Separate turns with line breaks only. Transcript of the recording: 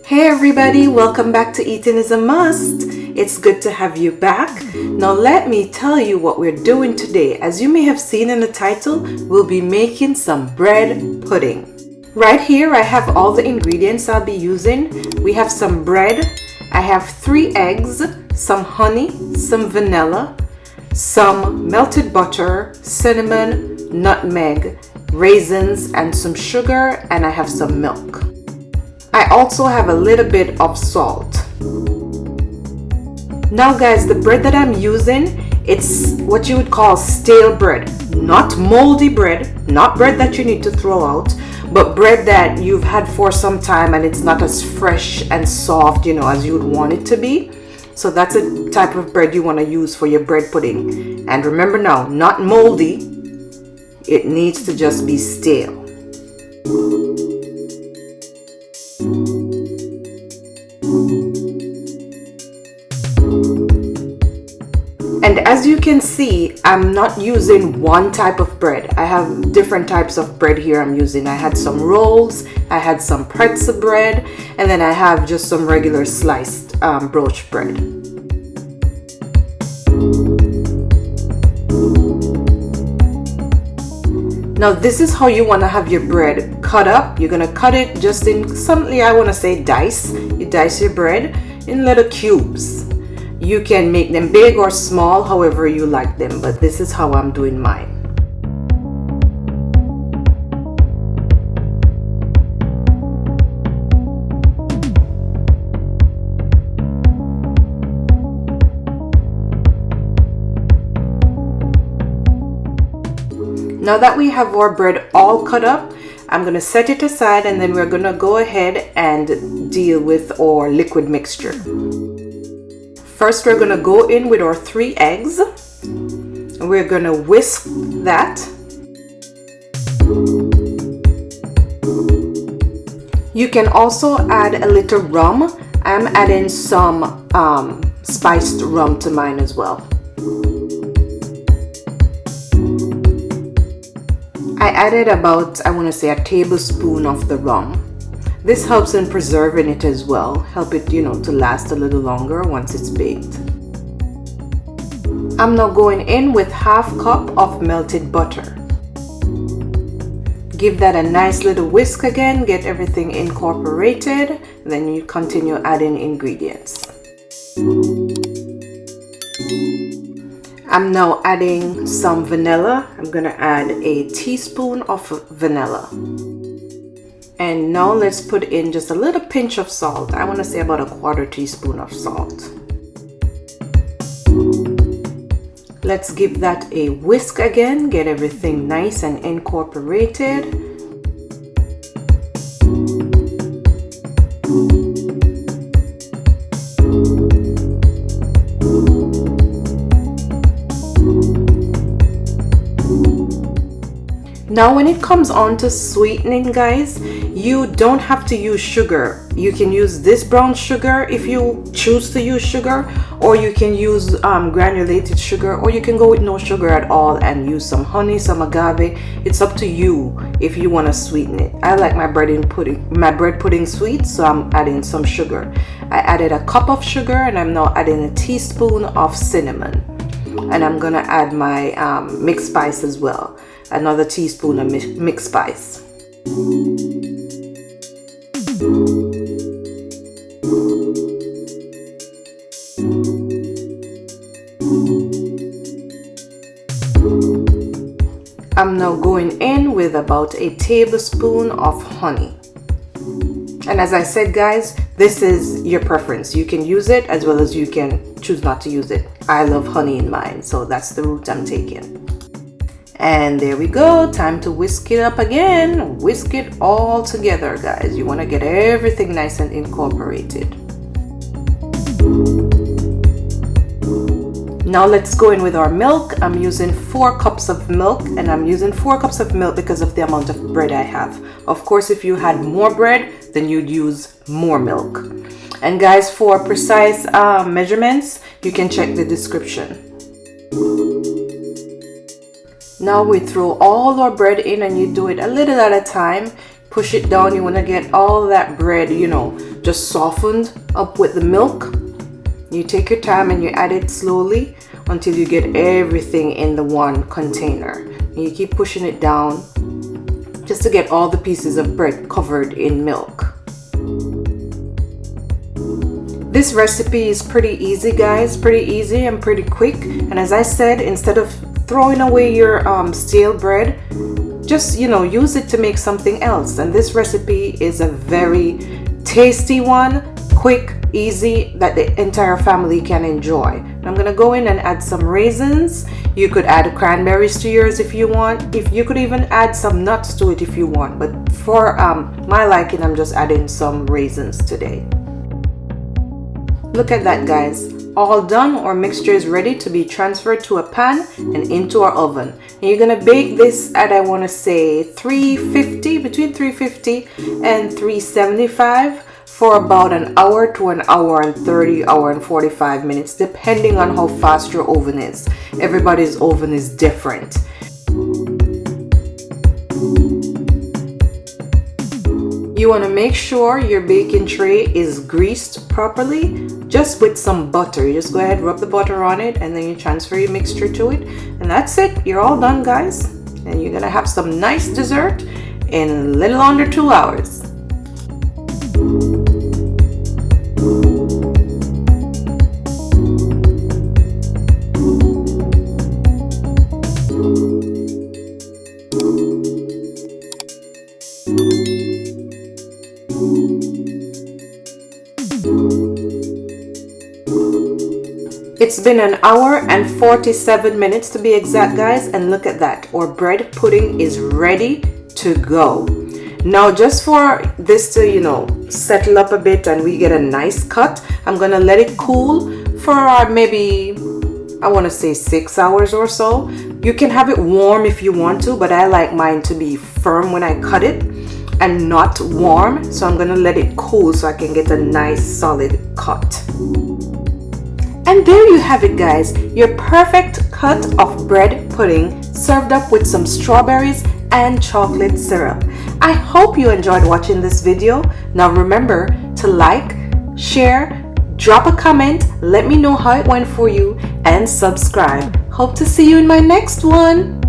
Hey everybody, welcome back to Eating is a Must. It's good to have you back. Now let me tell you what we're doing today. As you may have seen in the title, we'll be making some bread pudding. Right here I have all the ingredients I'll be using. We have some bread, I have 3 eggs, some honey, some vanilla, some melted butter, cinnamon, nutmeg, raisins, and some sugar, and I have some milk. I also have a little bit of salt. Now guys, the bread that I'm using, it's what you would call stale bread. Not moldy bread, not bread that you need to throw out, but bread that you've had for some time and it's not as fresh and soft, as you would want it to be. So that's a type of bread you want to use for your bread pudding. And remember now, not moldy, it needs to just be stale. And as you can see, I'm not using one type of bread. I have different types of bread here I'm using. I had some rolls, I had some pretzel bread, and then I have just some regular sliced brioche bread. Now this is how you want to have your bread cut up. You're going to cut it just in something, I want to say dice. You dice your bread in little cubes. You can make them big or small, however you like them, but this is how I'm doing mine. Now that we have our bread all cut up, I'm going to set it aside and then we're going to go ahead and deal with our liquid mixture. First, we're going to go in with our 3 eggs. We're going to whisk that. You can also add a little rum. I'm adding some spiced rum to mine as well. I added about, I want to say, a tablespoon of the rum. This helps in preserving it as well. Help it, to last a little longer once it's baked. I'm now going in with 1/2 cup of melted butter. Give that a nice little whisk again, get everything incorporated, then you continue adding ingredients. I'm now adding some vanilla. I'm gonna add a teaspoon of vanilla. And now let's put in just a little pinch of salt. I want to say about a 1/4 teaspoon of salt. Let's give that a whisk again, get everything nice and incorporated. Now when it comes on to sweetening, guys, you don't have to use sugar. You can use this brown sugar if you choose to use sugar, or you can use granulated sugar, or you can go with no sugar at all and use some honey, some agave. It's up to you if you want to sweeten it. I like my bread pudding sweet, so I'm adding some sugar. I added a cup of sugar and I'm now adding a teaspoon of cinnamon. And I'm gonna add my mixed spice as well. Another teaspoon of mixed spice. I'm now going in with about a tablespoon of honey. And as I said, guys, this is your preference. You can use it as well as you can choose not to use it. I love honey in mine, so that's the route I'm taking. And there we go, time to whisk it up again. Whisk it all together, guys. You want to get everything nice and incorporated. Now let's go in with our milk. I'm using 4 cups of milk, and I'm using 4 cups of milk because of the amount of bread I have. Of course, if you had more bread, then you'd use more milk. And guys, for precise measurements, you can check the description. Now we throw all our bread in, and you do it a little at a time. Push it down. You want to get all that bread, just softened up with the milk. You take your time and you add it slowly until you get everything in the one container. And you keep pushing it down just to get all the pieces of bread covered in milk. This recipe is pretty easy, guys, pretty easy and pretty quick. And as I said, instead of throwing away your stale bread, just use it to make something else. And this recipe is a very tasty one, quick, easy, that the entire family can enjoy. I'm gonna go in and add some raisins. You could add cranberries to yours if you want. If you could even add some nuts to it if you want, but for my liking, I'm just adding some raisins today. Look at that, guys. All done. Our mixture is ready to be transferred to a pan and into our oven. And you're gonna bake this at, I want to say, 350, between 350 and 375 for about an hour to an hour and 30, hour and 45 minutes, depending on how fast your oven is. Everybody's oven is different. You want to make sure your baking tray is greased properly, just with some butter. You just go ahead, rub the butter on it, and then you transfer your mixture to it. And that's it. You're all done, guys. And you're going to have some nice dessert in a little under 2 hours. It's been an hour and 47 minutes to be exact, guys, and look at that. Our bread pudding is ready to go. Now, just for this to, settle up a bit and we get a nice cut, I'm gonna let it cool for maybe, I want to say 6 hours or so. You can have it warm if you want to, but I like mine to be firm when I cut it and not warm. So I'm gonna let it cool so I can get a nice solid cut. And there you have it, guys, your perfect cut of bread pudding served up with some strawberries and chocolate syrup. I hope you enjoyed watching this video. Now remember to like, share, drop a comment, let me know how it went for you, and subscribe. Hope to see you in my next one.